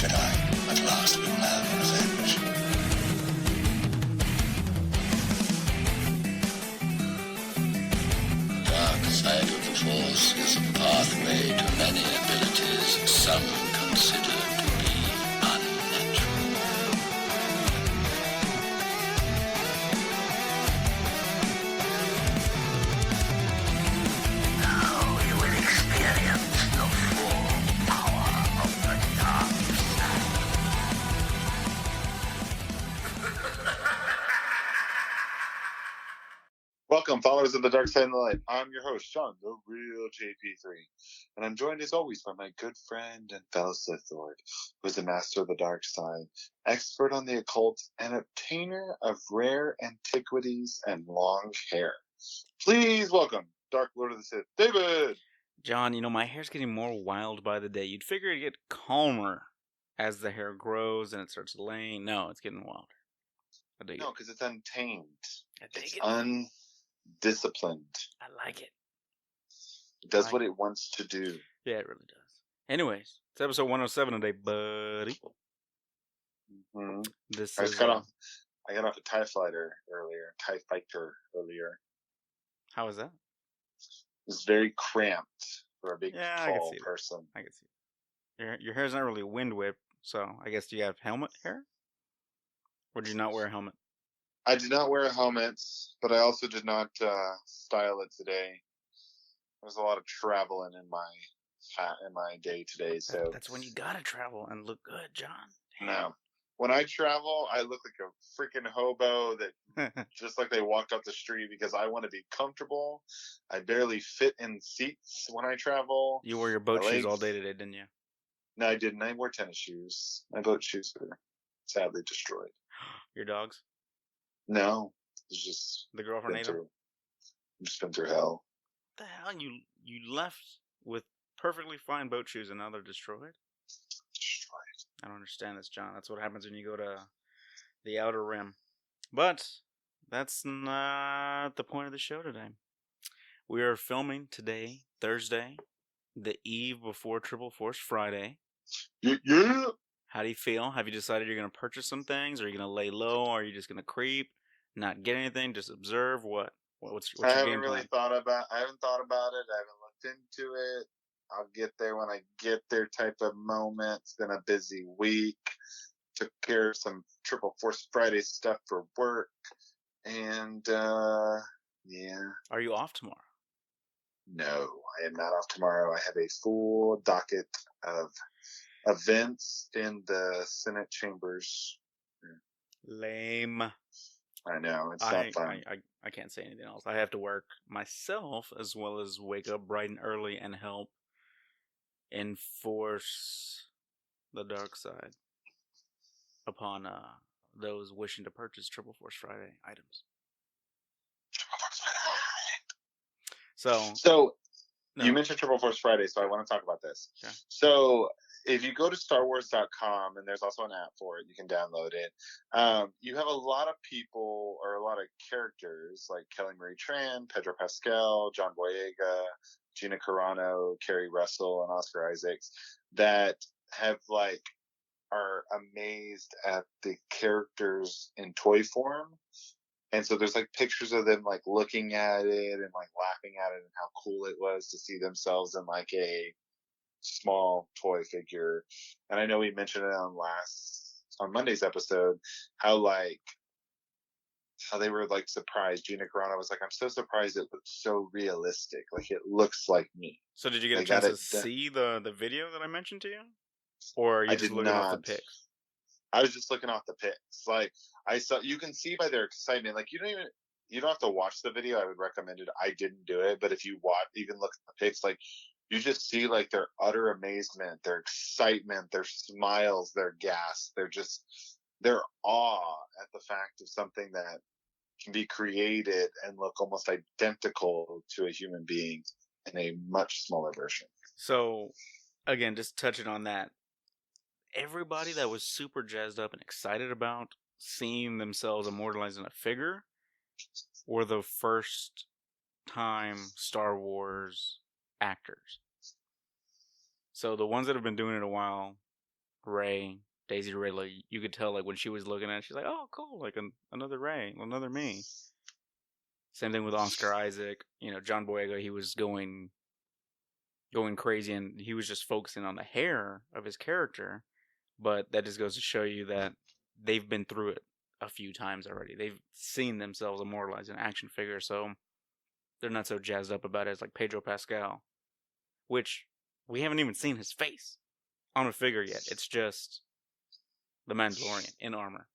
CVII, at last we will have revenge. The dark side of the Force is a pathway to many abilities some consider to be unnatural. Now you will experience the full power of the dark side. Welcome, followers of the Dark Side and the Light. I'm your host, Sean, the real JP3. And I'm joined as always by my good friend and fellow Sith Lord, who is a master of the dark side, expert on the occult, and obtainer of rare antiquities and long hair. Please welcome Dark Lord of the Sith, David! John, my hair's getting more wild by the day. You'd figure it'd get calmer as the hair grows and it starts laying. No, it's getting wilder. I dig No, it. because it's untamed. I dig It's it. undisciplined. I like it. It does Like what it wants to do. Yeah, it really does. Anyways, it's episode 107 today, buddy. Mm-hmm. This I is got off a TIE fighter earlier. How is that? It's very cramped for a big, Yeah, I can tall see that. person. I can see it. Your hair's not really wind whipped, so I guess do you have helmet hair? Or do you not wear a helmet? I did not wear a helmet, but I also did not style it today. There's a lot of traveling in my day today, so That's when you gotta travel and look good, John. no. When I travel, I look like a freaking hobo that just like they walked up the street because I want to be comfortable. I barely fit in seats when I travel. You wore your boat My shoes all legs- day today, didn't you? No, I didn't. I wore tennis shoes. My boat shoes were sadly destroyed. Your dogs? No, it's just The girlfriend been ate them? through. Just been through hell. What the hell? You left with perfectly fine boat shoes and now they're destroyed? Destroyed. I don't understand this, John. That's what happens when you go to the Outer Rim. But that's not the point of the show today. We are filming today, Thursday, the eve before Triple Force Friday. Yeah. How do you feel? Have you decided you're going to purchase some things? Are you going to lay low? Are you just going to creep, not get anything, just observe? What's I your haven't game really plan? thought about. I haven't thought about it. I haven't looked into it. I'll get there when I get there. Type of moment. It's been a busy week. Took care of some Triple Force Friday stuff for work, and yeah. Are you off tomorrow? No, I am not off tomorrow. I have a full docket of events in the Senate chambers. Lame. I know it's not fun. I can't say anything else. I have to work myself as well as wake up bright and early and help enforce the dark side upon those wishing to purchase Triple Force Friday items. So no. You mentioned Triple Force Friday, so I want to talk about this. Okay. So if you go to StarWars.com, and there's also an app for it, you can download it. You have a lot of people or a lot of characters like Kelly Marie Tran, Pedro Pascal, John Boyega, Gina Carano, Kerry Russell, and Oscar Isaacs that have are amazed at the characters in toy form. And so there's pictures of them looking at it and laughing at it and how cool it was to see themselves in a small toy figure. And I know we mentioned it on Monday's episode how they were surprised. Gina Carano was I'm so surprised it looks so realistic. It looks like me. So did you get a chance to see the video that I mentioned to you? Or are you just looking off the pics? I was just looking off the pics. I saw, you can see by their excitement. You don't have to watch the video. I would recommend it. I didn't do it, but if you even look at the pics, you just see their utter amazement, their excitement, their smiles, their gasp, their awe at the fact of something that can be created and look almost identical to a human being in a much smaller version. So, again, just touching on that. Everybody that was super jazzed up and excited about seeing themselves immortalized in a figure were the first time Star Wars actors. So the ones that have been doing it a while Ray, Daisy Ridley, you could tell like when she was looking at it, she's like, oh, cool, like another Ray, another me. Same thing with Oscar Isaac. You know, John Boyega, he was going crazy, and he was just focusing on the hair of his character. But that just goes to show you that they've been through it a few times already. They've seen themselves immortalized in action figures, so they're not so jazzed up about it as like Pedro Pascal, which we haven't even seen his face on a figure yet. It's just the Mandalorian in armor.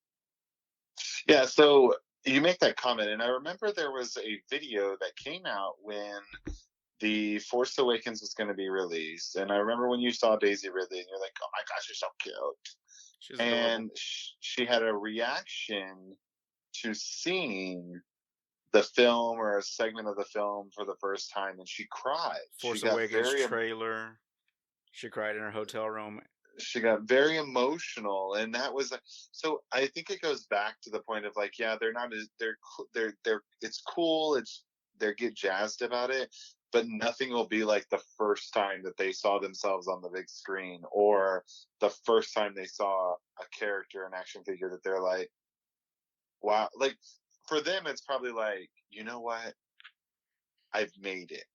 Yeah, so you make that comment, and I remember there was a video that came out when The Force Awakens was going to be released, and I remember when you saw Daisy Ridley, and you're like, "Oh my gosh, she's so cute!" She's And adorable. she had a reaction to seeing the film or a segment of the film for the first time, and she cried. Force Awakens trailer. She cried in her hotel room. She got very emotional, and that was so. I think it goes back to the point of like, yeah, they're not as they're it's cool. It's they get jazzed about it, but nothing will be like the first time that they saw themselves on the big screen, or the first time they saw a character, an action figure that they're like, wow. Like for them, it's probably like, you know what, I've made it.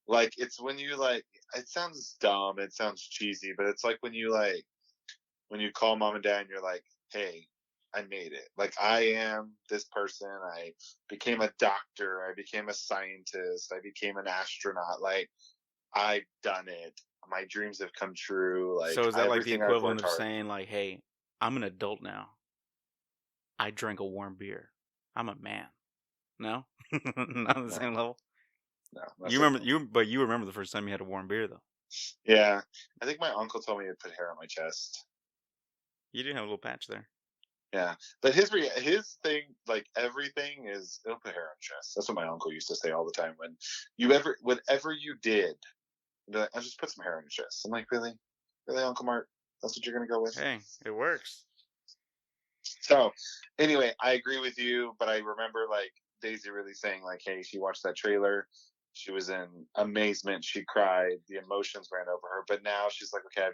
Like it's when you like, it sounds dumb, it sounds cheesy, but it's like when you call mom and dad and you're like, hey, I made it. Like I am this person. I became a doctor. I became a scientist. I became an astronaut. Like I've done it. My dreams have come true. Like So is that like the everything I've equivalent worked of hard. saying like, hey, I'm an adult now. I drank a warm beer. I'm a man. No? Not on the same level? No, You remember but you remember the first time you had a warm beer though. Yeah, I think my uncle told me to put hair on my chest. You do have a little patch there. Yeah, but his thing, like everything, is it'll put hair on your chest. That's what my uncle used to say all the time. Whatever you did, like, I'll just put some hair on your chest. I'm like, really, Uncle Mark? That's what you're gonna go with? Hey, it works. So, anyway, I agree with you, but I remember like Daisy really saying like, hey, she watched that trailer. She was in amazement. She cried. The emotions ran over her. But now she's like, okay,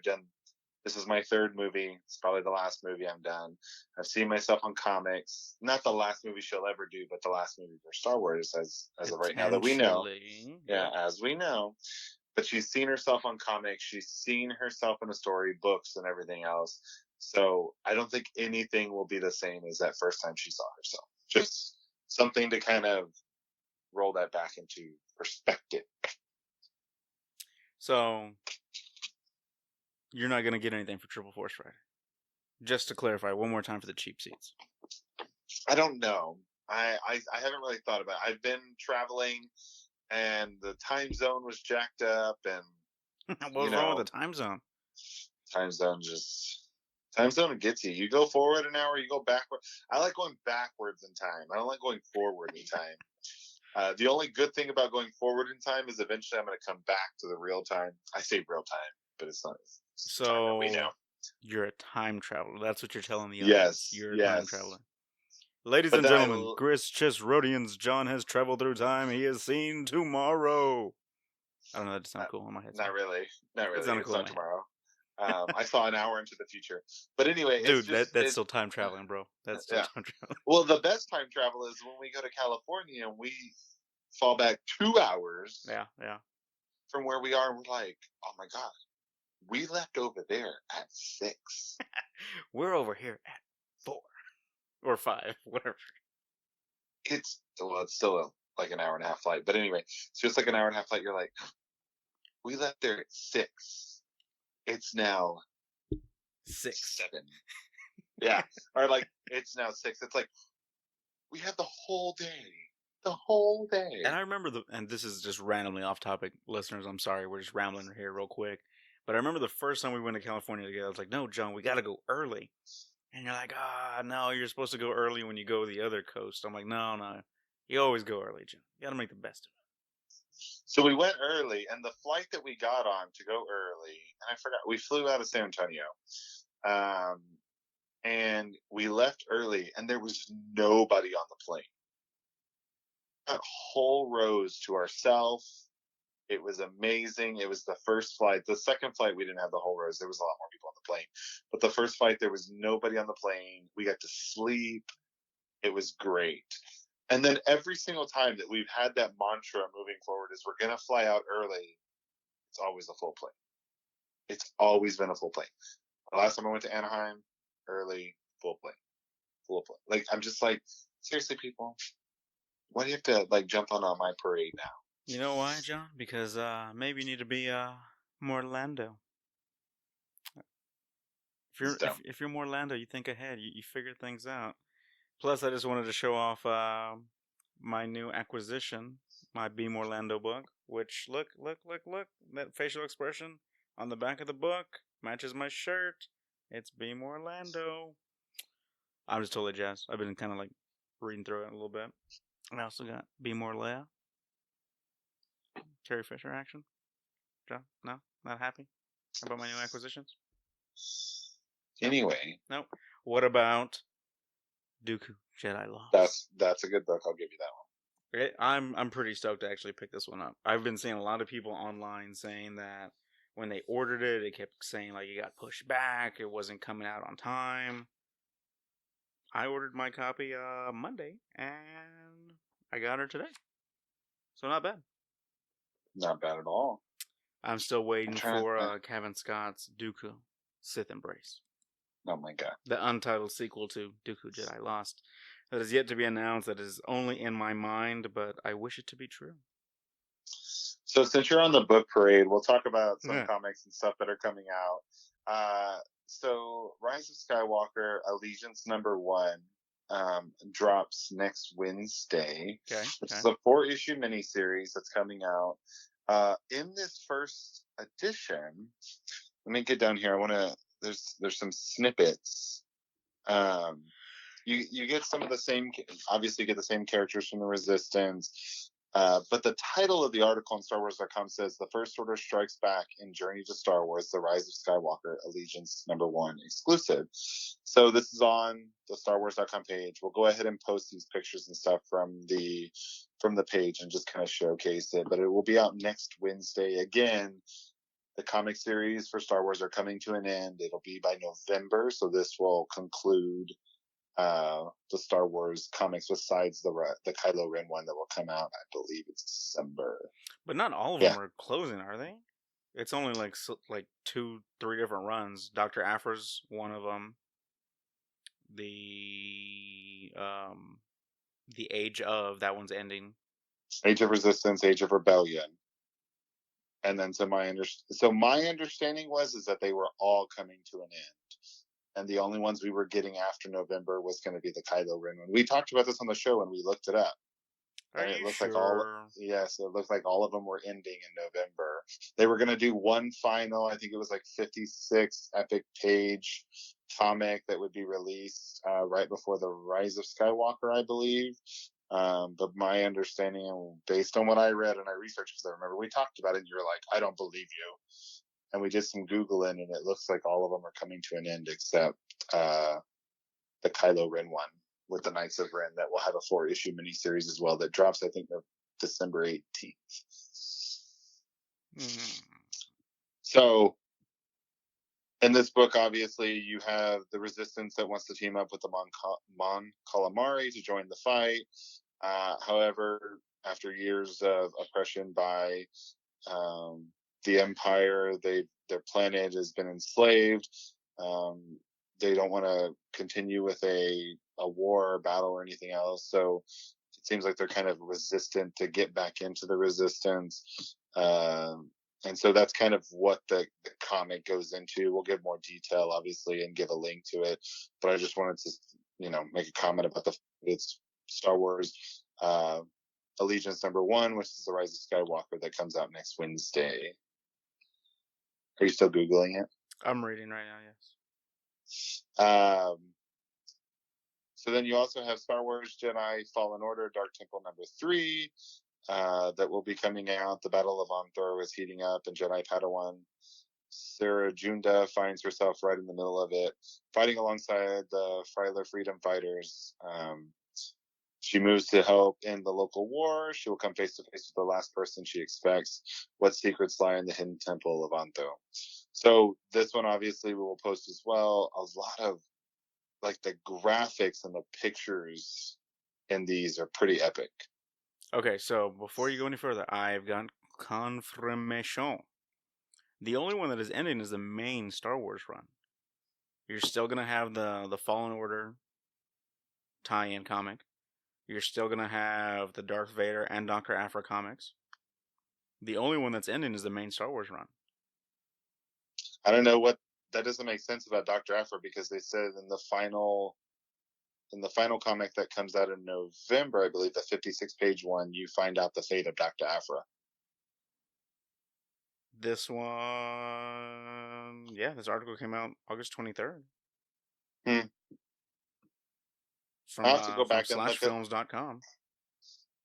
this is my third movie. It's probably the last movie I'm done. I've seen myself on comics. Not the last movie she'll ever do, but the last movie for Star Wars as of right now that we know. Yeah, as we know. But she's seen herself on comics. She's seen herself in the story books and everything else. So I don't think anything will be the same as that first time she saw herself. Just something to kind of roll that back into perspective. So you're not gonna get anything for Triple Force Rider. Just to clarify one more time for the cheap seats. I don't know. I haven't really thought about it. I've been traveling and the time zone was jacked up and What's wrong with the time zone? Time zone gets you. You go forward an hour, you go backward. I like going backwards in time. I don't like going forward in time. The only good thing about going forward in time is eventually I'm going to come back to the real time. I say real time, but it's not. It's so time that we know. You're a time traveler. That's what you're telling the Yes, audience. You're a time traveler. Ladies and gentlemen, Chris Rodian's John has traveled through time. He has seen tomorrow. I don't know. That sounds cool in my head. Not really. It's cool not tomorrow. I saw an hour into the future. But anyway, dude, that's still time traveling, bro. That's still time traveling. Well, the best time travel is when we go to California and we fall back 2 hours. Yeah. From where we are, and we're like, oh my god, we left over there at 6. We're over here at 4 or 5, whatever. It's still like an hour and a half flight, but anyway, it's just like an hour and a half flight. You're like, we left there at 6. It's now 6, 7. Yeah, or like it's now 6. It's like we have the whole day. And I remember and this is just randomly off topic, listeners. I'm sorry, we're just rambling here real quick. But I remember the first time we went to California together. I was like, no, John, we got to go early. And you're like, no, you're supposed to go early when you go to the other coast. I'm like, no, you always go early, John. You got to make the best of it. So we went early, and the flight that we got on to go early, and I forgot, we flew out of San Antonio. And we left early, and there was nobody on the plane. Got whole rows to ourselves. It was amazing. It was the first flight. The second flight, we didn't have the whole rows. There was a lot more people on the plane. But the first flight, there was nobody on the plane. We got to sleep. It was great. And then every single time that we've had that mantra moving forward is we're going to fly out early, it's always a full plane. It's always been a full plane. The last time I went to Anaheim, early, full plane. Full plane. Like, I'm just like, seriously, people, why do you have to, like, jump on my parade now? You know why, John? Because maybe you need to be more Lando. If you're more Lando, you think ahead. You figure things out. Plus, I just wanted to show off my new acquisition, my Be More Lando book. Which look, that facial expression on the back of the book matches my shirt. It's Be More Lando. I'm just totally jazzed. I've been kind of like reading through it a little bit. I also got Be More Leia. Carrie Fisher action. John, no, not happy about my new acquisitions. Anyway, no. What about Dooku Jedi Lost? That's a good book. I'll give you that one. I'm pretty stoked to actually pick this one up. I've been seeing a lot of people online saying that when they ordered it, it kept saying like it got pushed back, it wasn't coming out on time. I ordered my copy Monday, and I got her today. So not bad. Not bad at all. I'm still waiting for Kevin Scott's Dooku Sith Embrace. Oh my god. The untitled sequel to Dooku Jedi Lost. That is yet to be announced. That is only in my mind, but I wish it to be true. So since you're on the book parade, we'll talk about some comics and stuff that are coming out. So Rise of Skywalker Allegiance #1 drops next Wednesday. Okay. It's a 4-issue miniseries that's coming out. In this first edition, let me get down here. I want to. There's some snippets. You get some of the same, obviously get the same characters from the Resistance. But the title of the article on StarWars.com says the First Order strikes back in Journey to Star Wars: The Rise of Skywalker Allegiance #1 exclusive. So this is on the StarWars.com page. We'll go ahead and post these pictures and stuff from the page and just kind of showcase it. But it will be out next Wednesday. Again, the comic series for Star Wars are coming to an end. It'll be by November, so this will conclude the Star Wars comics besides the Kylo Ren one that will come out. I believe it's December. But not all of them are closing, are they? It's only like 2-3 different runs. Dr. Aphra's one of them. The Age of, that one's ending. Age of Resistance, Age of Rebellion. And then my understanding is that they were all coming to an end. And the only ones we were getting after November was going to be the Kylo Ren one. We talked about this on the show and we looked it up. And it looked like it looked like all of them were ending in November. They were going to do one final, I think it was like 56 epic page comic that would be released right before the Rise of Skywalker, I believe. But my understanding, based on what I read and I researched, because I remember we talked about it and you were like, I don't believe you. And we did some Googling and it looks like all of them are coming to an end except the Kylo Ren one with the Knights of Ren that will have a 4-issue miniseries as well that drops, I think, December 18th. Mm-hmm. So in this book, obviously, you have the Resistance that wants to team up with the Mon Calamari to join the fight. However, after years of oppression by the Empire, their planet has been enslaved. They don't want to continue with a war or battle or anything else. So it seems like they're kind of resistant to get back into the Resistance. And so that's kind of what the comic goes into. We'll give more detail, obviously, and give a link to it. But I just wanted to, make a comment about it's Star Wars Allegiance #1, which is the Rise of Skywalker that comes out next Wednesday. Are you still Googling it? I'm reading right now, yes. So then you also have Star Wars Jedi Fallen Order Dark Temple #3 that will be coming out. The Battle of Anthor is heating up, and Jedi Padawan Sarah Junda finds herself right in the middle of it, fighting alongside the Freiler Freedom Fighters. She moves to help in the local war. She will come face to face with the last person she expects. What secrets lie in the hidden temple of Anto? So this one, obviously, we will post as well. A lot of like the graphics and the pictures in these are pretty epic. Okay, so before you go any further, I've got confirmation. The only one that is ending is the main Star Wars run. You're still gonna have the Fallen Order tie-in comic. You're still gonna have the Darth Vader and Dr. Aphra comics. The only one that's ending is the main Star Wars run. I don't know what that doesn't make sense about Dr. Aphra, because they said in the final comic that comes out in November, I believe, the 56-page one, you find out the fate of Dr. Aphra. This one, yeah, this article came out August 23rd. I have to go From back and look at. slashfilms.com.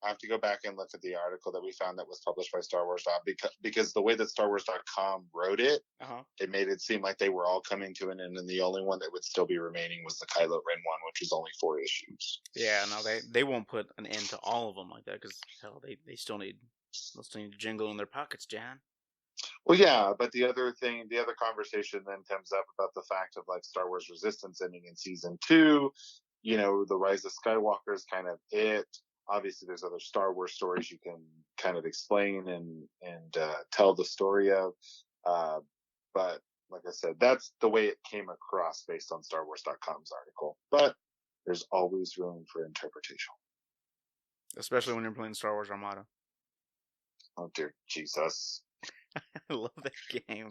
I have to go back and look at the article that we found that was published by Star Wars. Because the way that StarWars.com wrote it, it made it seem like they were all coming to an end, and the only one that would still be remaining was the Kylo Ren one, which was only 4 issues. Yeah, no, they won't put an end to all of them like that, because hell, they still need jingle in their pockets, Jan. Well, yeah, but the other conversation then comes up about the fact of like Star Wars Resistance ending in season 2. You know, the Rise of Skywalker is kind of it. Obviously, there's other Star Wars stories you can kind of explain and tell the story of. But like I said, that's the way it came across based on StarWars.com's article. But there's always room for interpretation. Especially when you're playing Star Wars Armada. Oh, dear Jesus. I love that game.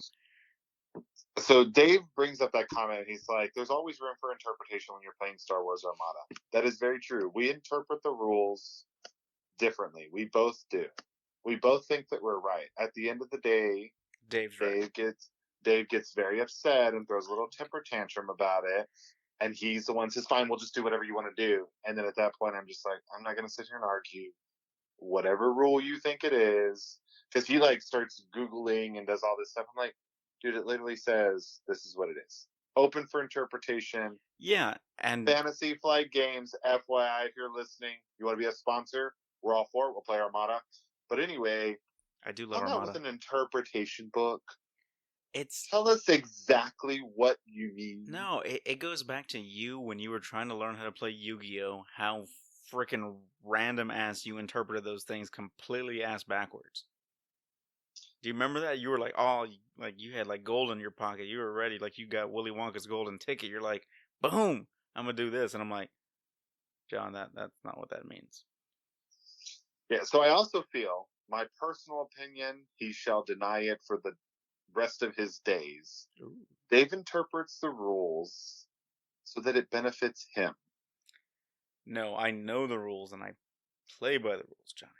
So Dave brings up that comment, and he's like, there's always room for interpretation when you're playing Star Wars Armada. That is very true. We interpret the rules differently. We both do. We both think that we're right. At the end of the day, Dave gets very upset and throws a little temper tantrum about it. And he's the one who says, fine, we'll just do whatever you want to do. And then at that point, I'm just like, I'm not going to sit here and argue. Whatever rule you think it is. Because he like starts Googling and does all this stuff. I'm like, dude, it literally says this is what it is. Open for interpretation. Yeah, and Fantasy Flight Games, FYI, if you're listening, you want to be a sponsor, we're all for it. We'll play Armada. But anyway, I do love come Armada. out with an interpretation book. It's tell us exactly what you need. No, it goes back to you when you were trying to learn how to play Yu-Gi-Oh! How freaking random ass you interpreted those things completely ass backwards. Do you remember that? You were like, oh, like you had like gold in your pocket. You were ready, like you got Willy Wonka's golden ticket. You're like, boom, I'm gonna do this, and I'm like, John, that's not what that means. Yeah. So I also feel, my personal opinion, he shall deny it for the rest of his days. Ooh. Dave interprets the rules so that it benefits him. No, I know the rules and I play by the rules, Johnny.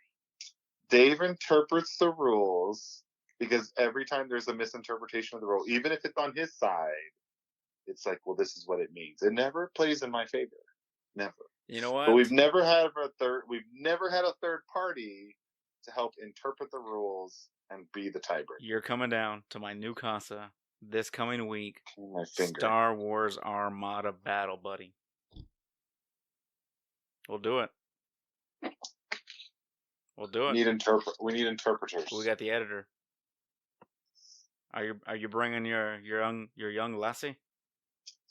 Dave interprets the rules because every time there's a misinterpretation of the rule, even if it's on his side, it's like, well, this is what it means. It never plays in my favor. Never. You know what? But we've never had a third party to help interpret the rules and be the tiebreaker. You're coming down to my new casa this coming week. Star Wars Armada battle, buddy. We'll do it. We'll do it. We need interpreters. We got the editor. Are you bringing your young lassie?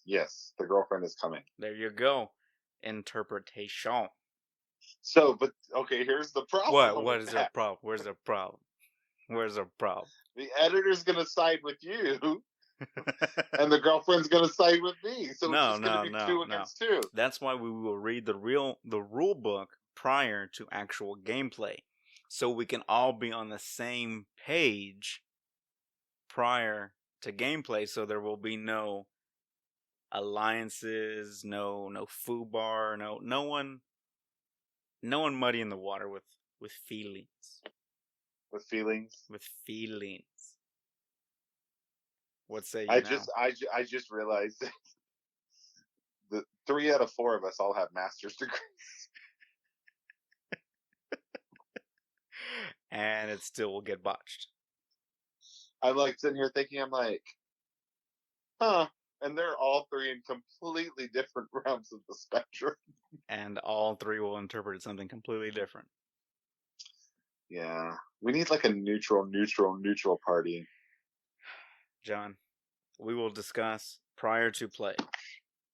Yes, the girlfriend is coming. There you go. Interpretation. So, but okay, here's the problem. What is the problem? Where's the problem? Where's the problem? The editor's gonna side with you, and the girlfriend's gonna side with me. So it's just gonna be 2 against 2. That's why we will read the rule book prior to actual gameplay, so we can all be on the same page prior to gameplay. So there will be no alliances, no foobar, no one muddy in the water with feelings. With feelings. With feelings. What say you I now? just realized that the 3 out of 4 of us all have master's degrees. And it still will get botched. I'm like sitting here thinking, I'm like, huh. And they're all three in completely different realms of the spectrum. And all three will interpret something completely different. Yeah. We need like a neutral party. John, we will discuss prior to play.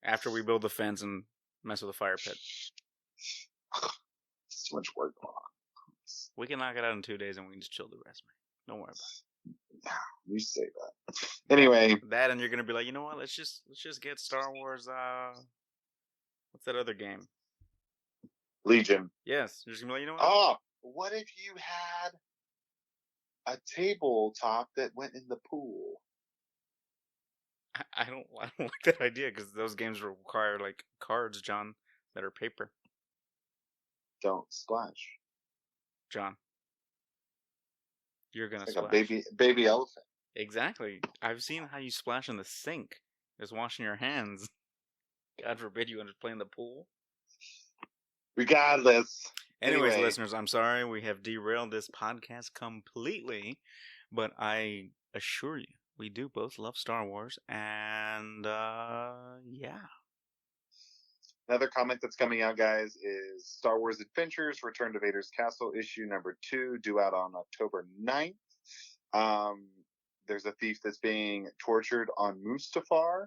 After we build the fence and mess with the fire pit. So much work going on. We can knock it out in 2 days and we can just chill the rest, man. Don't worry about it. You say that. Anyway. That and you're gonna be like, you know what, let's just get Star Wars what's that other game? Legion. Yes. You're just gonna be like, you know what? Oh, what if you had a tabletop that went in the pool? I don't like that idea because those games require like cards, John, that are paper. Don't splash, John. You're gonna like splash. a baby elephant. Exactly. I've seen how you splash in the sink, just washing your hands. God forbid you end up playing the pool. Regardless. Anyways, anyway. Listeners, I'm sorry we have derailed this podcast completely, but I assure you, we do both love Star Wars, and yeah. Another comic that's coming out, guys, is Star Wars Adventures: Return to Vader's Castle, issue number 2, due out on October 9th. There's a thief that's being tortured on Mustafar.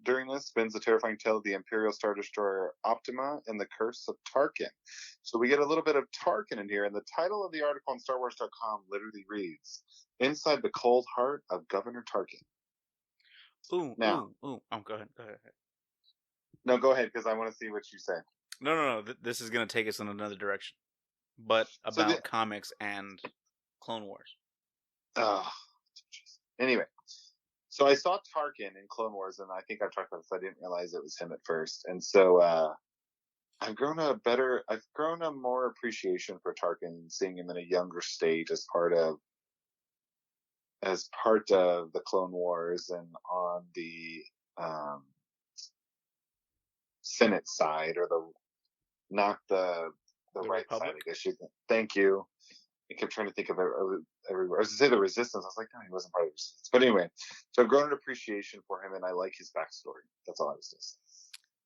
During this, spins the terrifying tale of the Imperial Star Destroyer Optima and the Curse of Tarkin. So we get a little bit of Tarkin in here, and the title of the article on StarWars.com literally reads, Inside the Cold Heart of Governor Tarkin. Ooh. Oh, go ahead. No, go ahead, because I want to see what you say. No. This is going to take us in another direction. But about comics and Clone Wars. Anyway. So I saw Tarkin in Clone Wars, and I think I've talked about this. I didn't realize it was him at first. And so I've grown a more appreciation for Tarkin, seeing him in a younger state as part of the Clone Wars and on the Senate side, or not the right Republic? side, I guess you can. Thank you. I kept trying to think of everywhere. I was going to say the Resistance. I was like, no, he wasn't part of the Resistance. But anyway, so I've grown an appreciation for him, and I like his backstory. That's all I was going to say.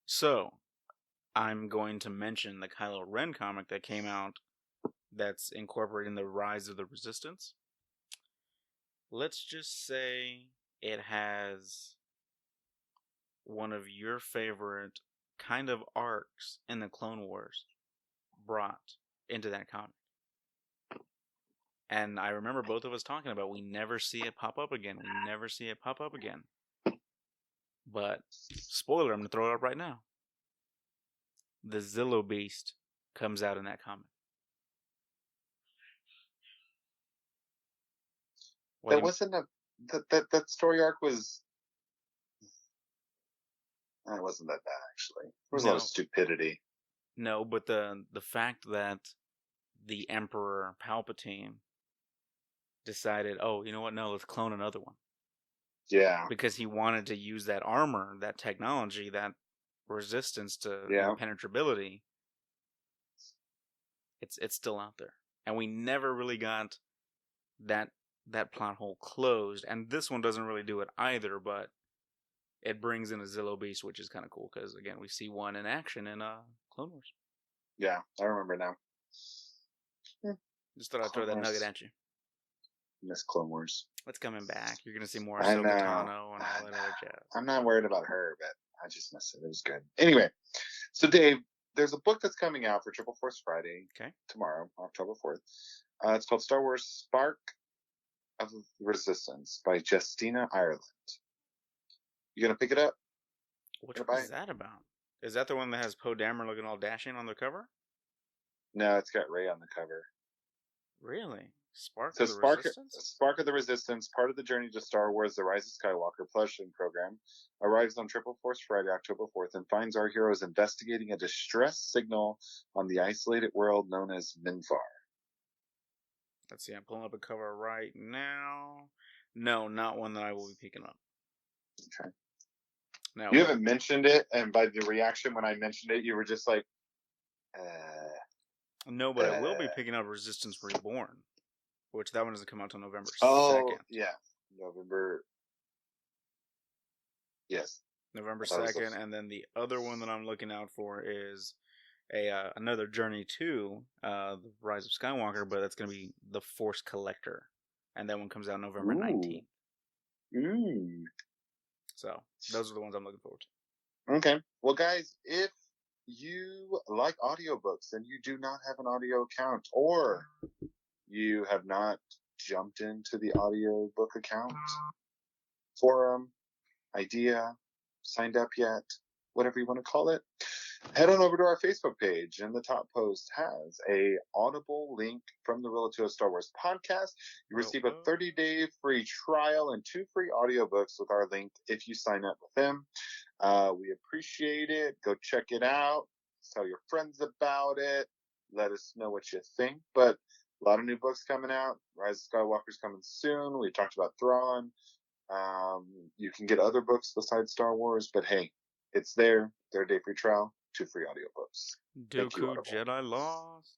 So, I'm going to mention the Kylo Ren comic that came out that's incorporating the Rise of the Resistance. Let's just say it has one of your favorite kind of arcs in the Clone Wars brought into that comic. And I remember both of us talking about we never see it pop up again. But, spoiler, I'm going to throw it up right now. The Zillo Beast comes out in that comic. That wasn't that story arc was... It wasn't that bad, actually. There was a lot of stupidity. No, but the fact that the Emperor Palpatine decided, oh, you know what, no, let's clone another one. Yeah. Because he wanted to use that armor, that technology, that resistance to impenetrability. It's still out there. And we never really got that plot hole closed. And this one doesn't really do it either, but it brings in a Zillo Beast, which is kind of cool, because, again, we see one in action in Clone Wars. Yeah, I remember now. Just thought I'd throw that nugget at you. Miss Clone Wars. It's coming back. You're going to see more Ahsoka Tano and all that other jazz. I'm not worried about her, but I just miss it. It was good. Anyway, so Dave, there's a book that's coming out for Triple Force Friday. Okay. Tomorrow, October 4th. It's called Star Wars Spark of the Resistance by Justina Ireland. You going to pick it up? Which one is that about? Is that the one that has Poe Dameron looking all dashing on the cover? No, it's got Rey on the cover. Really? Spark of the Resistance? Spark of the Resistance, part of the Journey to Star Wars The Rise of Skywalker publishing program, arrives on Triple Force Friday, October 4th, and finds our heroes investigating a distress signal on the isolated world known as Minfar. Let's see, I'm pulling up a cover right now. No, not one that I will be picking up. Okay. Now, you haven't mentioned it, and by the reaction when I mentioned it, you were just like, No, but I will be picking up Resistance Reborn, which that one doesn't come out until November 2nd. Oh, yeah. November. Yes. November I thought it was 2nd, and then the other one that I'm looking out for is another Journey to the Rise of Skywalker, but that's going to be The Force Collector, and that one comes out November 19th. Ooh. So those are the ones I'm looking forward to. Okay. Well, guys, if you like audiobooks and you do not have an audio account, or you have not jumped into the audiobook account, forum, idea, signed up yet, whatever you want to call it, head on over to our Facebook page, and the top post has a Audible link from the Relative Star Wars podcast. You receive a 30-day free trial and 2 free audiobooks with our link if you sign up with them. We appreciate it. Go check it out. Tell your friends about it. Let us know what you think. But a lot of new books coming out. Rise of Skywalker's coming soon. We talked about Thrawn. You can get other books besides Star Wars, but hey, it's there. 30-day free trial, 2 free audiobooks. Dooku Jedi Lost.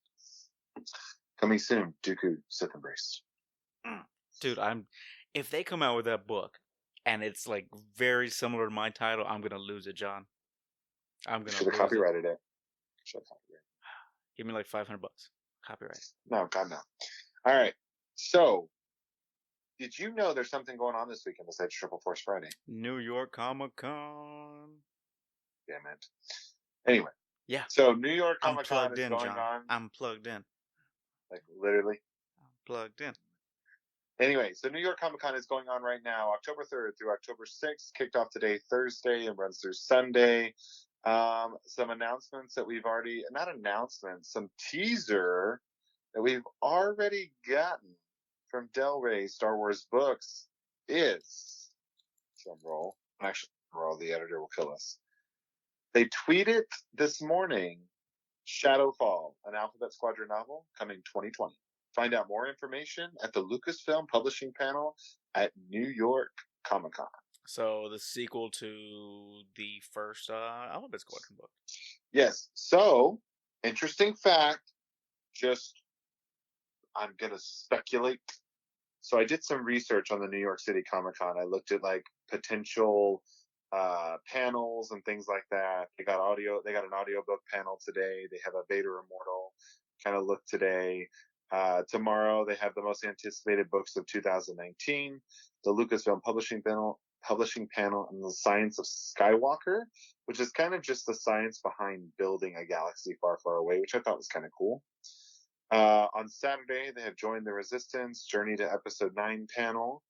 Coming soon, Dooku Sith Embraced. Dude, if they come out with that book and it's like very similar to my title, I'm gonna lose it, John. I'm gonna should have copyrighted it. Give me like $500. Copyright. No, God no. All right. So, did you know there's something going on this weekend besides Triple Force Friday? New York Comic Con. Damn it. Anyway. Yeah. So New York Comic Con is in, going John. on. I'm plugged in. Like literally. I'm plugged in. Anyway, so New York Comic Con is going on right now, October 3rd through October 6th. Kicked off today, Thursday, and runs through Sunday. Some announcements that we've already, not announcements, some teaser that we've already gotten from Del Rey Star Wars Books is, drum roll, actually, the editor will kill us. They tweeted this morning, Shadowfall, an Alphabet Squadron novel, coming 2020. Find out more information at the Lucasfilm Publishing panel at New York Comic Con. So the sequel to the first Alphabet Squadron book. Yes. So, interesting fact, I'm going to speculate. So I did some research on the New York City Comic Con. I looked at like potential panels and things like that. They got an audiobook panel today. They have a Vader Immortal kind of look today. Tomorrow they have the most anticipated books of 2019, the Lucasfilm Publishing panel, and the Science of Skywalker, which is kind of just the science behind building a galaxy far, far away, which I thought was kind of cool. On Saturday, they have Joined the Resistance, Journey to Episode 9 panel.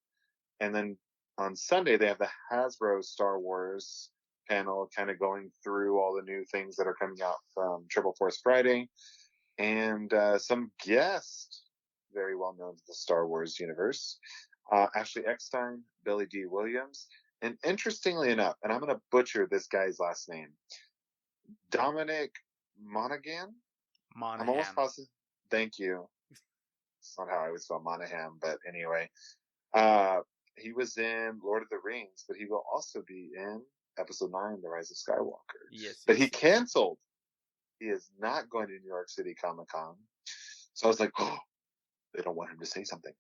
And then on Sunday, they have the Hasbro Star Wars panel, kind of going through all the new things that are coming out from Triple Force Friday. And some guests, very well known to the Star Wars universe. Ashley Eckstein, Billy D. Williams. And interestingly enough, and I'm going to butcher this guy's last name, Dominic Monaghan? I'm almost positive. Thank you. It's not how I would spell Monahan, but anyway. He was in Lord of the Rings, but he will also be in Episode 9, The Rise of Skywalker. Yes. But he canceled. He is not going to New York City Comic Con. So I was like, oh, they don't want him to say something.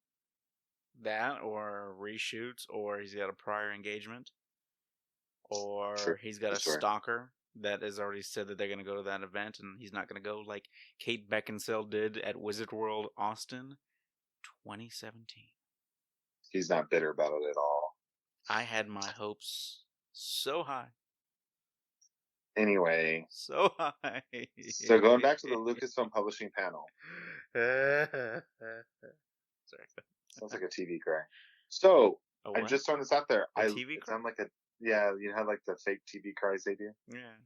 That, or reshoots, or he's got a prior engagement, or he's got a stalker that has already said that they're going to go to that event and he's not going to go, like Kate Beckinsale did at Wizard World Austin 2017. He's not bitter about it at all. I had my hopes so high. Anyway. So high. So going back to the Lucasfilm Publishing panel. Sorry. Sounds like a TV cry. So, I'm just throwing this out there. TV cry? Sound like you know, like the fake TV cries they do? Yeah.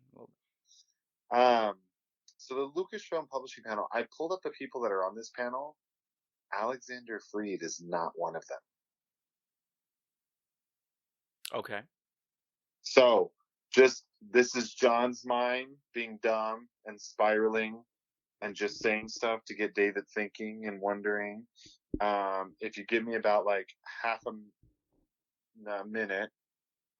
So the Lucasfilm Publishing panel, I pulled up the people that are on this panel. Alexander Freed is not one of them. Okay. So, this is John's mind being dumb and spiraling and just saying stuff to get David thinking and wondering. If you give me about like half a minute,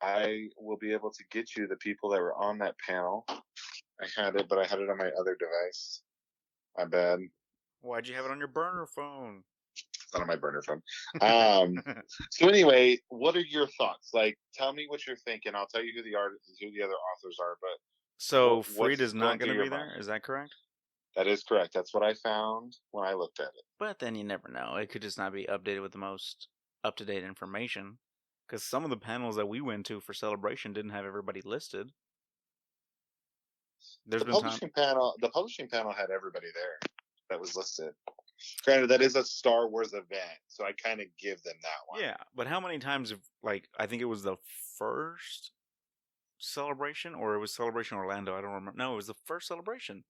I will be able to get you the people that were on that panel. I had it, but I had it on my other device. My bad. Why'd you have it on your burner phone? It's not on my burner phone. So anyway, what are your thoughts? Like, tell me what you're thinking. I'll tell you who the other authors are. But So what's Freed is not going going through to be your mind? there. Is that correct? That is correct. That's what I found when I looked at it. But then you never know. It could just not be updated with the most up-to-date information. Because some of the panels that we went to for Celebration didn't have everybody listed. There's The been time. publishing panel had everybody there that was listed. Granted, that is a Star Wars event, so I kind of give them that one. Yeah, but how many times have, like, I think it was the first Celebration, or it was Celebration Orlando, I don't remember. No, it was the first Celebration.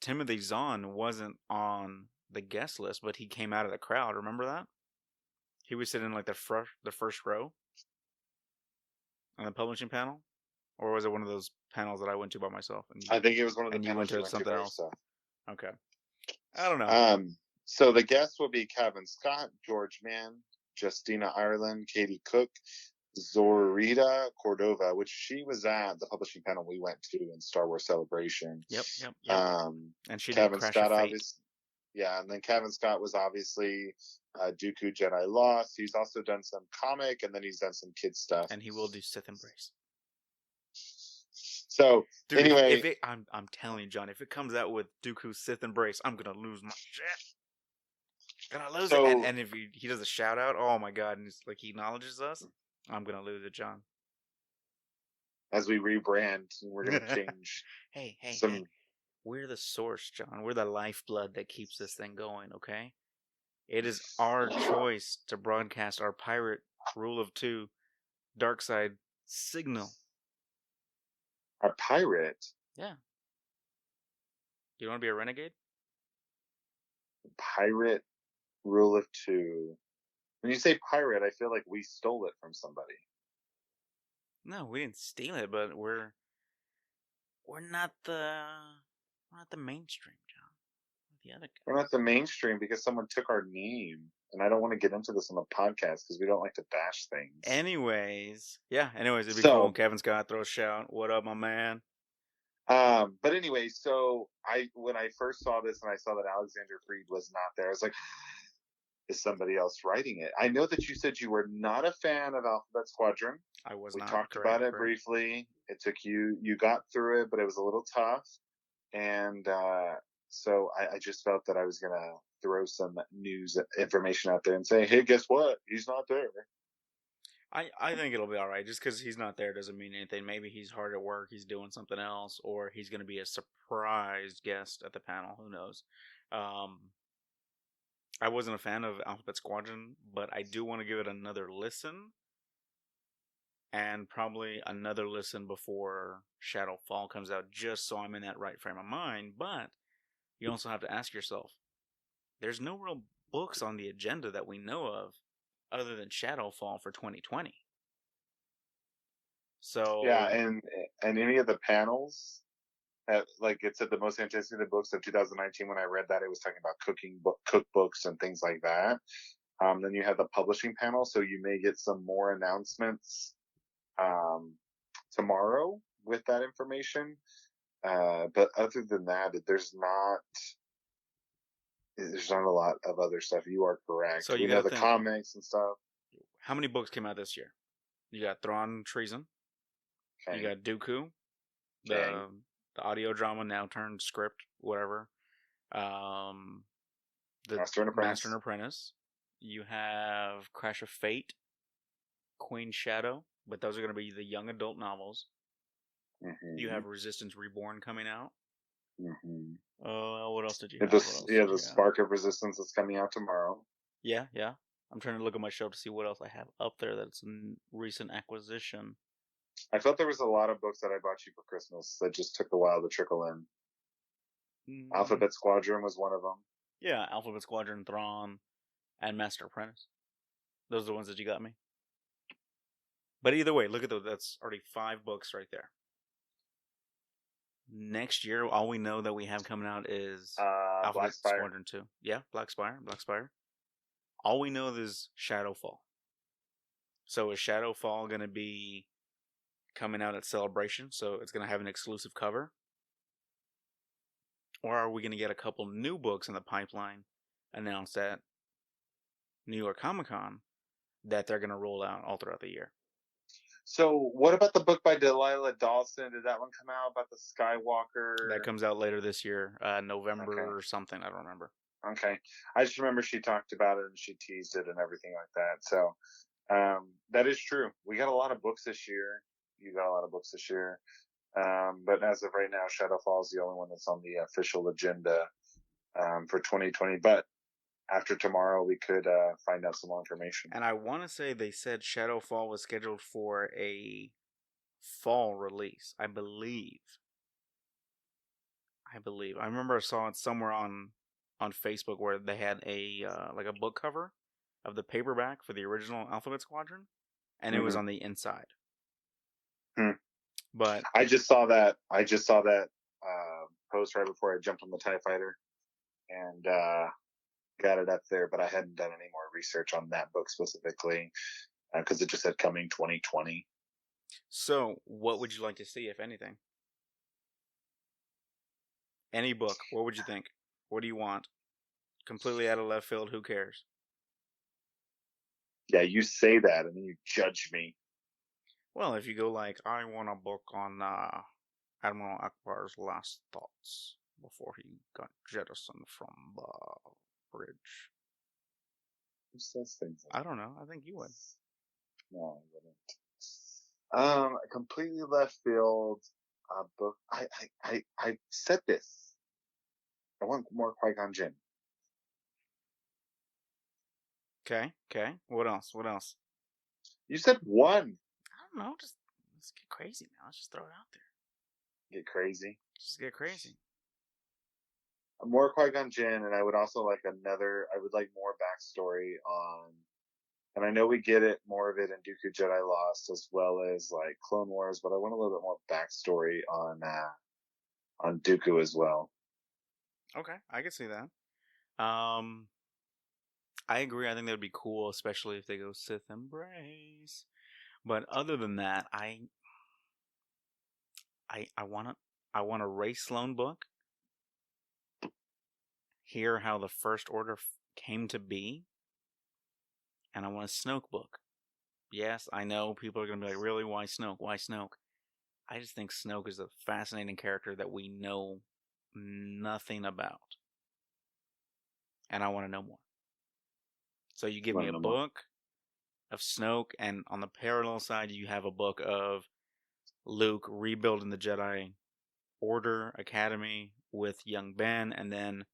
Timothy Zahn wasn't on the guest list, but he came out of the crowd. Remember that? He was sitting in like the first row on the publishing panel, or was it one of those panels that I went to by myself? And I think it was one of the and you panels went to something by else. yourself. Okay, I don't know. So the guests will be Kevin Scott, George Mann, Justina Ireland, Katie Cook, Zorita Cordova, which she was at the publishing panel we went to in Star Wars Celebration. Yep. And she Kevin did Crash Scott, of Fate. obviously. Yeah, and then Kevin Scott was obviously Dooku Jedi Lost. He's also done some comic, and then he's done some kid stuff. And he will do Sith Embrace. So Dude, anyway, I'm telling you, John, if it comes out with Dooku's Sith Embrace, I'm gonna lose my shit. Gonna lose it. And if he does a shout out, oh my god, and he's, like, he acknowledges us, I'm gonna lose it, John. As we rebrand, we're gonna change. Hey, we're the source, John. We're the lifeblood that keeps this thing going. Okay, it is our choice to broadcast our pirate rule of two, dark side signal. Our pirate. Yeah. You want to be a renegade? Pirate rule of two. When you say pirate, I feel like we stole it from somebody. No, we didn't steal it, but we're not the mainstream, John. The other guys. We're not the mainstream because someone took our name, and I don't want to get into this on the podcast because we don't like to bash things. Anyways, it'd be cool. Kevin Scott, throw a shout. What up, my man? But anyway, so when I first saw this and I saw that Alexander Freed was not there, I was like, is somebody else writing it? I know that you said you were not a fan of Alphabet Squadron. I was We not. talked about it briefly. It took you got through it, but it was a little tough. And so I just felt that I was going to throw some news information out there and say, hey, guess what? He's not there. I think it'll be all right. Just because he's not there doesn't mean anything. Maybe he's hard at work, he's doing something else, or he's going to be a surprise guest at the panel. Who knows? I wasn't a fan of Alphabet Squadron, but I do want to give it another listen. And probably another listen before Shadowfall comes out, just so I'm in that right frame of mind. But you also have to ask yourself, there's no real books on the agenda that we know of other than Shadowfall for 2020. So yeah, and any of the panels, like it said, the most anticipated books of 2019. When I read that, it was talking about cookbooks and things like that. Then you have the publishing panel, so you may get some more announcements tomorrow with that information. But other than that, there's not a lot of other stuff. You are correct. So you know the comics and stuff. How many books came out this year? You got Thrawn Treason. Okay. You got Dooku. The audio drama now turned script, whatever. The Master and Apprentice. You have Crash of Fate, Queen Shadow, but those are going to be the young adult novels. Mm-hmm. You have Resistance Reborn coming out. Mm-hmm. What else did you have? The Spark of Resistance that's coming out tomorrow. Yeah. I'm trying to look at my shelf to see what else I have up there that's a recent acquisition. I felt there was a lot of books that I bought you for Christmas that just took a while to trickle in. Mm-hmm. Alphabet Squadron was one of them. Yeah, Alphabet Squadron, Thrawn, and Master Apprentice. Those are the ones that you got me. But either way, look at those. That's already 5 books right there. Next year, all we know that we have coming out is Alphabet Squadron 2. Yeah, Black Spire. All we know is Shadowfall. So is Shadowfall going to be coming out at Celebration? So it's going to have an exclusive cover? Or are we going to get a couple new books in the pipeline announced at New York Comic Con that they're going to roll out all throughout the year. So, what about the book by Delilah Dawson? Did that one come out about the Skywalker? That comes out later this year, November Okay. or something. I don't remember. Okay. I just remember she talked about it and she teased it and everything like that. So, that is true. We got a lot of books this year. You got a lot of books this year. But as of right now, Shadowfall is the only one that's on the official agenda for 2020. But after tomorrow, we could find out some more information. And I want to say they said Shadowfall was scheduled for a fall release. I believe. I remember I saw it somewhere on Facebook where they had a like a book cover of the paperback for the original Alphabet Squadron, and it was on the inside. But I just saw that. Post right before I jumped on the TIE Fighter, and got it up there. But I hadn't done any more research on that book specifically because it just said coming 2020. So, what would you like to see, if anything? Any book? What would you think? What do you want? Completely out of left field. Who cares? Yeah, you say that and then you judge me. Well, if you go like, I want a book on Admiral Akbar's last thoughts before he got jettisoned from the bridge. Who says things like I don't know. I think you would. No, I wouldn't. Completely left field book. I said this. I want more Qui-Gon Jinn. Okay. What else? You said one. I don't know. Just let's get crazy now. Let's just throw it out there. Get crazy. Just get crazy. More Qui-Gon Jinn, and I would also like I would like more backstory on, and I know we get it, more of it in Dooku Jedi Lost, as well as like Clone Wars, but I want a little bit more backstory on Dooku as well. Okay, I can see that. I agree. I think that would be cool, especially if they go Sith Embrace. But other than that, I want a Ray Sloan book. Hear how the First Order came to be, and I want a Snoke book. Yes, I know people are gonna be like, really, why Snoke? Why Snoke? I just think Snoke is a fascinating character that we know nothing about, and I want to know more. So you give me a book of Snoke, and on the parallel side, you have a book of Luke rebuilding the Jedi Order Academy with young Ben, and then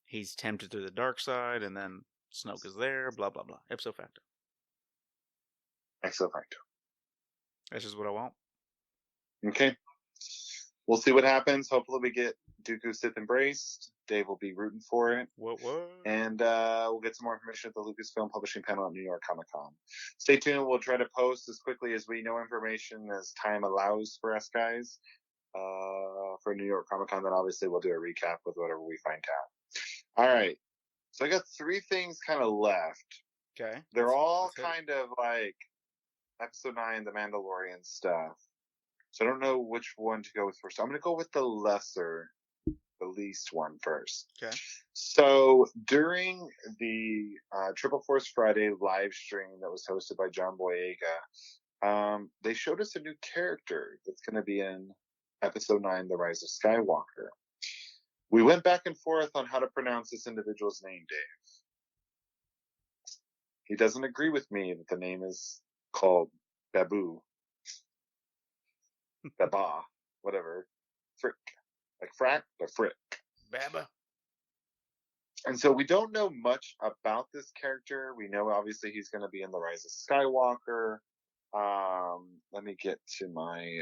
he's tempted through the dark side, and then Snoke is there, blah, blah, blah. Ipso facto. Ipso facto. That's just what I want. Okay. We'll see what happens. Hopefully we get Dooku Sith Embraced. Dave will be rooting for it. What? And we'll get some more information at the Lucasfilm Publishing panel at New York Comic Con. Stay tuned. We'll try to post as quickly as we know information as time allows for us guys for New York Comic Con. Then obviously we'll do a recap with whatever we find out. All right. So I got 3 things kind of left. Okay. They're all kind of like Episode 9, The Mandalorian stuff. So I don't know which one to go with first. I'm going to go with the least one first. Okay. So during the Triple Force Friday live stream that was hosted by John Boyega, they showed us a new character that's going to be in Episode 9, The Rise of Skywalker. We went back and forth on how to pronounce this individual's name, Dave. He doesn't agree with me that the name is called Babu. Baba, whatever. Frick. Like frack, but frick. Baba. And so we don't know much about this character. We know obviously he's going to be in The Rise of Skywalker. Let me get to my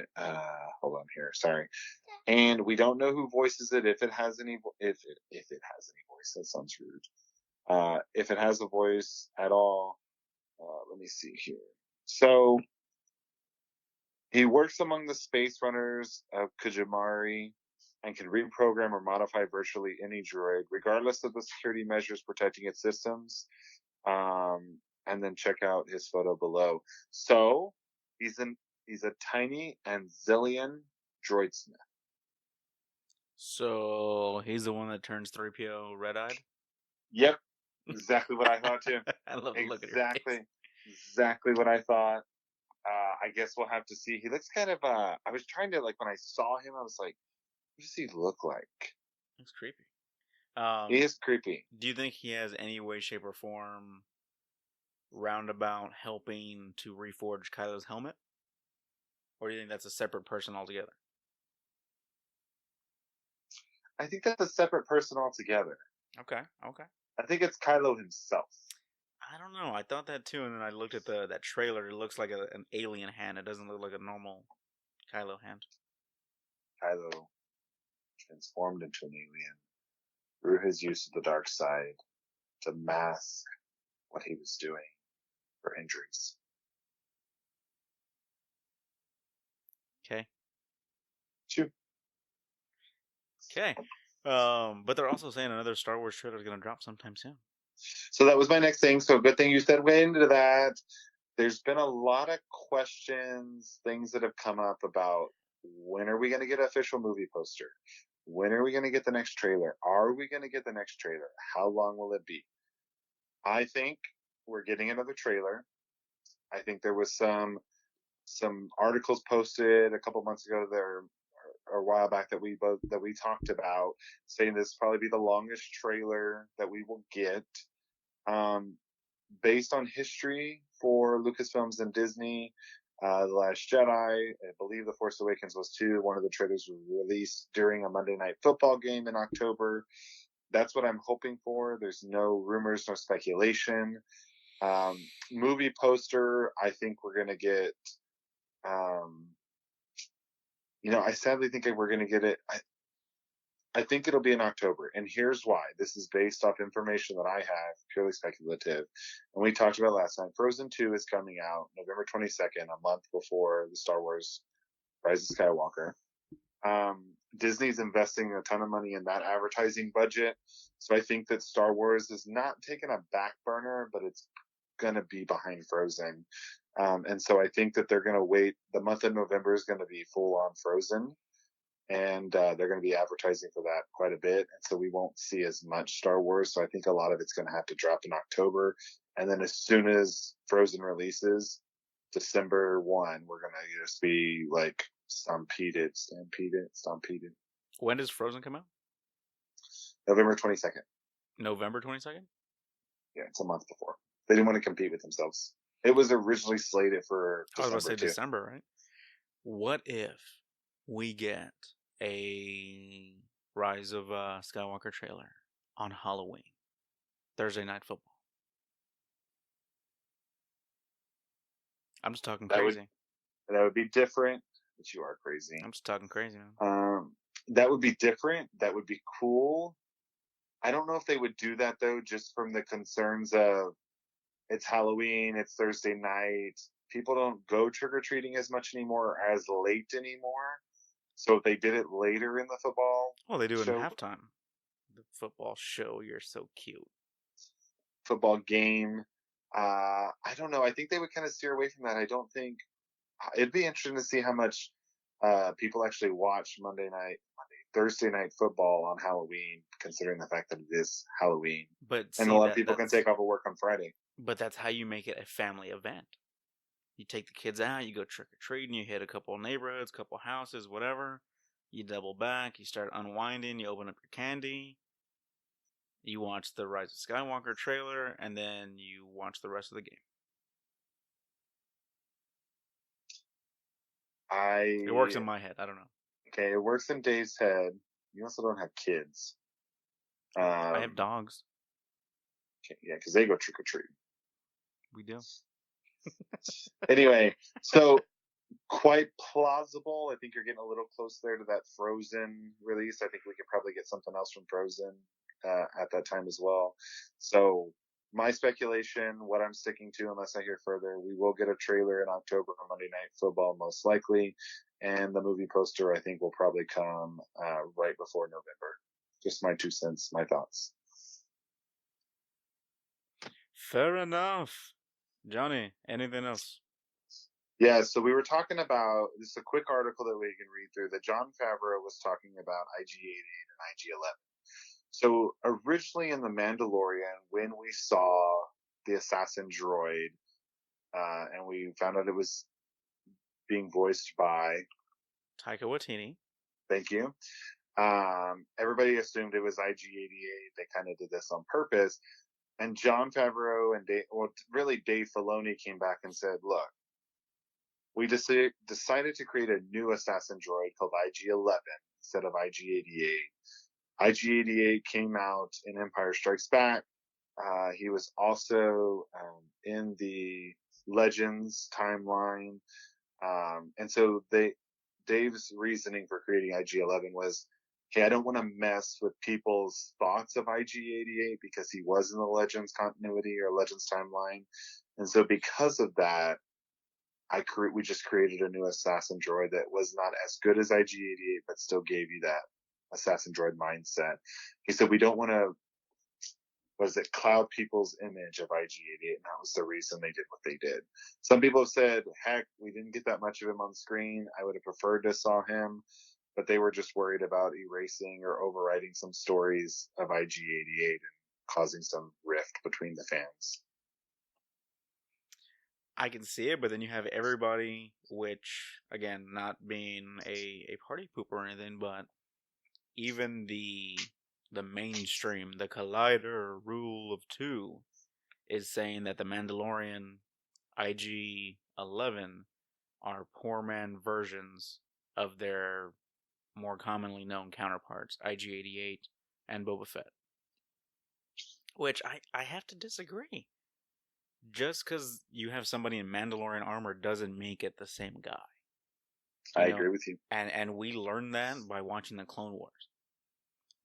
hold on here. Sorry. And we don't know who voices it, if it has any voice. That sounds rude. If it has a voice at all. Let me see here. So he works among the space runners of Kujamari and can reprogram or modify virtually any droid, regardless of the security measures protecting its systems. And then check out his photo below. So he's a tiny Anzillian droidsmith. So he's the one that turns 3PO red-eyed? Yep. Exactly what I thought too. I love the look at your face. Exactly what I thought. I guess we'll have to see. He looks kind of. I was trying to like when I saw him, I was like, what does he look like? Looks creepy. He is creepy. Do you think he has any way, shape, or form roundabout helping to reforge Kylo's helmet? Or do you think that's a separate person altogether? I think that's a separate person altogether. Okay. I think it's Kylo himself. I don't know. I thought that too, and then I looked at that trailer. It looks like an alien hand. It doesn't look like a normal Kylo hand. Kylo transformed into an alien through his use of the dark side to mask what he was doing for injuries. Okay. Two. Okay. But they're also saying another Star Wars trailer is going to drop sometime soon. So that was my next thing. So good thing you said way into that. There's been a lot of questions, things that have come up about when are we going to get an official movie poster? When are we going to get the next trailer? Are we going to get the next trailer? How long will it be? I think we're getting another trailer. I think there was some articles posted a couple months ago there or a while back that we talked about saying this will probably be the longest trailer that we will get. Based on history for Lucasfilms and Disney, The Last Jedi, I believe The Force Awakens was too. One of the trailers was released during a Monday Night Football game in October. That's what I'm hoping for. There's no rumors, no speculation. Movie poster, I think we're going to get, I sadly think we're going to get it. I think it'll be in October, and here's why. This is based off information that I have, purely speculative. And we talked about last time. Frozen 2 is coming out November 22nd, a month before the Star Wars Rise of Skywalker. Disney's investing a ton of money in that advertising budget. So I think that Star Wars is not taking a back burner, but it's going to be behind Frozen. And so I think that they're going to wait. The month of November is going to be full on Frozen. And they're going to be advertising for that quite a bit. And so we won't see as much Star Wars. So I think a lot of it's going to have to drop in October. And then as soon as Frozen releases, December 1, we're going to just be like stampeded. When does Frozen come out? November 22nd. November 22nd? Yeah, it's a month before. They didn't want to compete with themselves. It was originally slated for December. I was about to say December, right? What if we get a Rise of Skywalker trailer on Halloween, Thursday Night Football? I'm just talking crazy. That would be different, but you are crazy. I'm just talking crazy, man. That would be different. That would be cool. I don't know if they would do that though, just from the concerns of it's Halloween, it's Thursday night. People don't go trick or treating as much anymore, or as late anymore. So if they did it later in the football, they do it in halftime. The football show, you're so cute. Football game. I don't know. I think they would kind of steer away from that. I don't think it'd be interesting to see how much people actually watch Thursday night football on Halloween, considering the fact that it is Halloween. And a lot of people can take off of work on Friday. But that's how you make it a family event. You take the kids out, you go trick-or-treating, you hit a couple of neighborhoods, couple of houses, whatever. You double back, you start unwinding, you open up your candy. You watch the Rise of Skywalker trailer, and then you watch the rest of the game. It works in my head. I don't know. Okay, it works in Dave's head. You also don't have kids. I have dogs. Okay, yeah, because they go trick-or-treating. We do. Anyway, so quite plausible. I think you're getting a little close there to that Frozen release. I think we could probably get something else from Frozen at that time as well. So my speculation, what I'm sticking to, unless I hear further, we will get a trailer in October for Monday Night Football, most likely. And the movie poster, I think, will probably come right before November. Just my 2 cents, my thoughts. Fair enough. Johnny, anything else? Yeah, so we were talking about, this is a quick article that we can read through, that Jon Favreau was talking about IG-88 and IG-11. So originally in The Mandalorian, when we saw the assassin droid, and we found out it was being voiced by, Taika Waititi. thank you, everybody assumed it was IG-88. They kind of did this on purpose. And Jon Favreau and Dave Filoni came back and said, look, we decided to create a new assassin droid called IG-11 instead of IG-88. IG-88 came out in Empire Strikes Back. He was also in the Legends timeline. And so Dave's reasoning for creating IG-11 was, hey, I don't want to mess with people's thoughts of IG-88 because he was in the Legends continuity or Legends timeline. And so because of that, we just created a new assassin droid that was not as good as IG-88, but still gave you that assassin droid mindset. He said, we don't want to, cloud people's image of IG-88, and that was the reason they did what they did. Some people have said, heck, we didn't get that much of him on screen. I would have preferred to saw him, but they were just worried about erasing or overwriting some stories of IG-88 and causing some rift between the fans. I can see it, but then you have everybody, which, again, not being a party pooper or anything, but even the mainstream, the collider rule of two, is saying that the Mandalorian IG-11 are poor man versions of their more commonly known counterparts, IG-88 and Boba Fett. Which I have to disagree. Just because you have somebody in Mandalorian armor doesn't make it the same guy. I agree with you. And we learned that by watching the Clone Wars.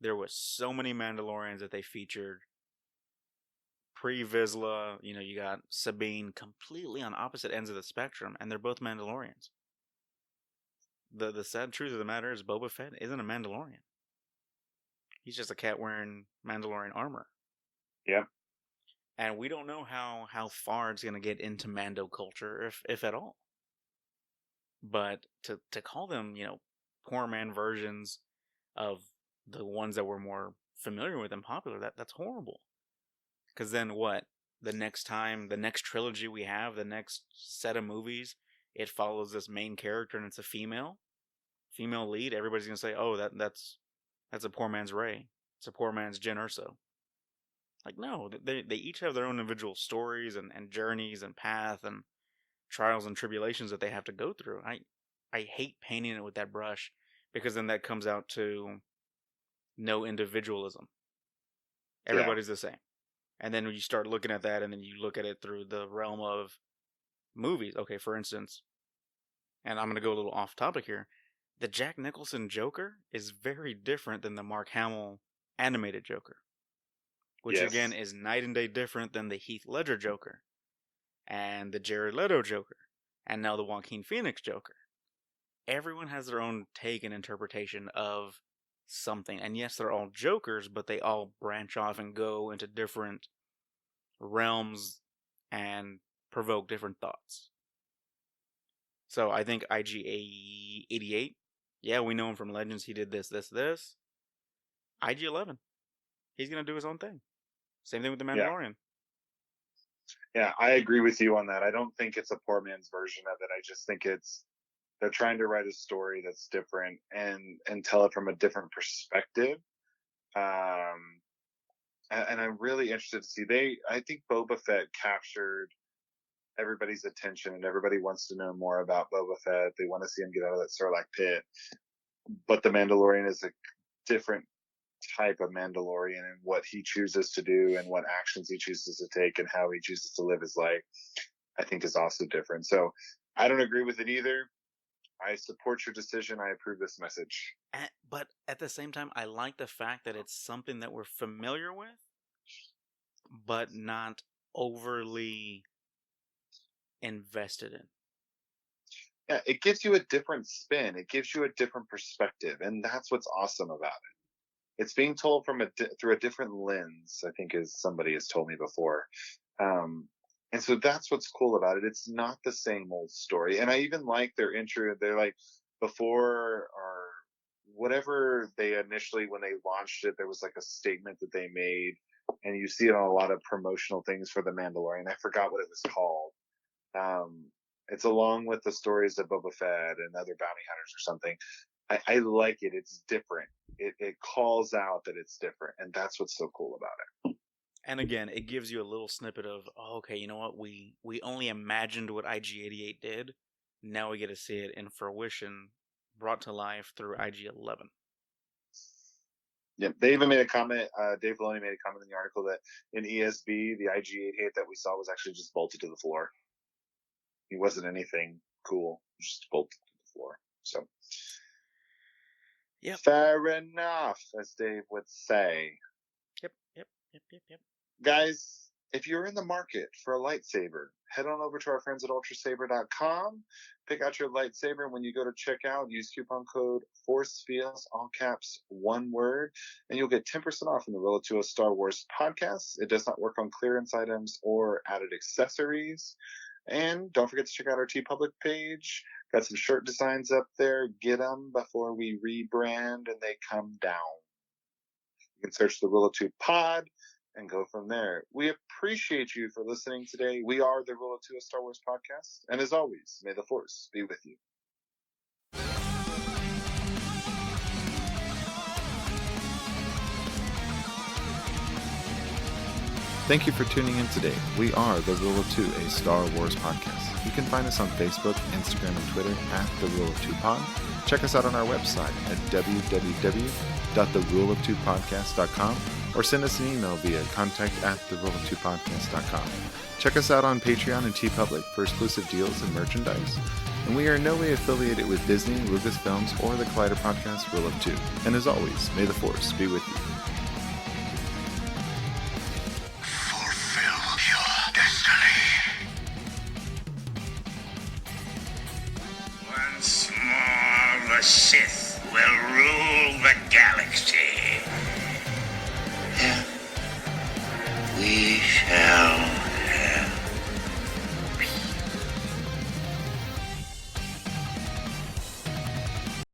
There was so many Mandalorians that they featured. Pre-Vizsla, you got Sabine, completely on opposite ends of the spectrum, and they're both Mandalorians. The sad truth of the matter is Boba Fett isn't a Mandalorian. He's just a cat wearing Mandalorian armor. Yeah. And we don't know how far it's going to get into Mando culture, if at all. But to call them, poor man versions of the ones that we're more familiar with and popular, that's horrible. Because then what? The next trilogy we have, the next set of movies, it follows this main character and it's a female lead. Everybody's going to say, oh, that's a poor man's Rey. It's a poor man's Jyn Erso. Like, no, they each have their own individual stories and journeys and path and trials and tribulations that they have to go through. I hate painting it with that brush because then that comes out to no individualism. Everybody's the same. And then when you start looking at that and then you look at it through the realm of movies. Okay, for instance, and I'm going to go a little off topic here, the Jack Nicholson Joker is very different than the Mark Hamill animated Joker. Which, again, is night and day different than the Heath Ledger Joker. And the Jared Leto Joker. And now the Joaquin Phoenix Joker. Everyone has their own take and interpretation of something. And yes, they're all Jokers, but they all branch off and go into different realms and provoke different thoughts. So I think IG-88, yeah, we know him from Legends. He did this. IG-11, he's going to do his own thing. Same thing with The Mandalorian. Yeah, I agree with you on that. I don't think it's a poor man's version of it. I just think they're trying to write a story that's different and tell it from a different perspective. And I'm really interested to see. I think Boba Fett captured everybody's attention, and everybody wants to know more about Boba Fett. They want to see him get out of that Sarlacc pit. But The Mandalorian is a different type of Mandalorian, and what he chooses to do and what actions he chooses to take and how he chooses to live his life, I think is also different. So I don't agree with it either. I support your decision. I approve this message. But at the same time, I like the fact that it's something that we're familiar with, but not overly invested in. Yeah, it gives you a different spin. It gives you a different perspective, and that's what's awesome about it. It's being told through a different lens, I think, as somebody has told me before. And so that's what's cool about it. It's not the same old story. And I even like their intro. They're like, before our whatever they initially, when they launched it, there was like a statement that they made, and you see it on a lot of promotional things for The Mandalorian. I forgot what it was called. It's along with the stories of Boba Fett and other bounty hunters or something. I like it. It's different. It calls out that it's different, and that's what's so cool about it. And again, it gives you a little snippet of, oh, okay, you know what? We only imagined what IG-88 did. Now we get to see it in fruition, brought to life through IG-11. Yep. They even made a comment. Dave Filoni made a comment in the article that in ESB, the IG-88 that we saw was actually just bolted to the floor. He wasn't anything cool, just bolted to the floor. So, yep. Fair enough, as Dave would say. Yep. Guys, if you're in the market for a lightsaber, head on over to our friends at ultrasaber.com. Pick out your lightsaber, and when you go to checkout, use coupon code FORCEFEELS, all caps, one word, and you'll get 10% off in the Rilla 2 Star Wars podcast. It does not work on clearance items or added accessories. And don't forget to check out our TeePublic page. Got some shirt designs up there. Get them before we rebrand and they come down. You can search the Rilla 2 Pod and go from there. We appreciate you for listening today. We are the Rilla 2 Star Wars podcast. And as always, may the Force be with you. Thank you for tuning in today. We are the Rule of Two, a Star Wars podcast. You can find us on Facebook, Instagram, and Twitter at the Rule of Two Pod. Check us out on our website at www.theruleoftwopodcast.com or send us an email via contact@theruleoftwopodcast.com. Check us out on Patreon and TeePublic for exclusive deals and merchandise. And we are in no way affiliated with Disney, Lucasfilms, or the Collider Podcast Rule of Two. And as always, may the Force be with you.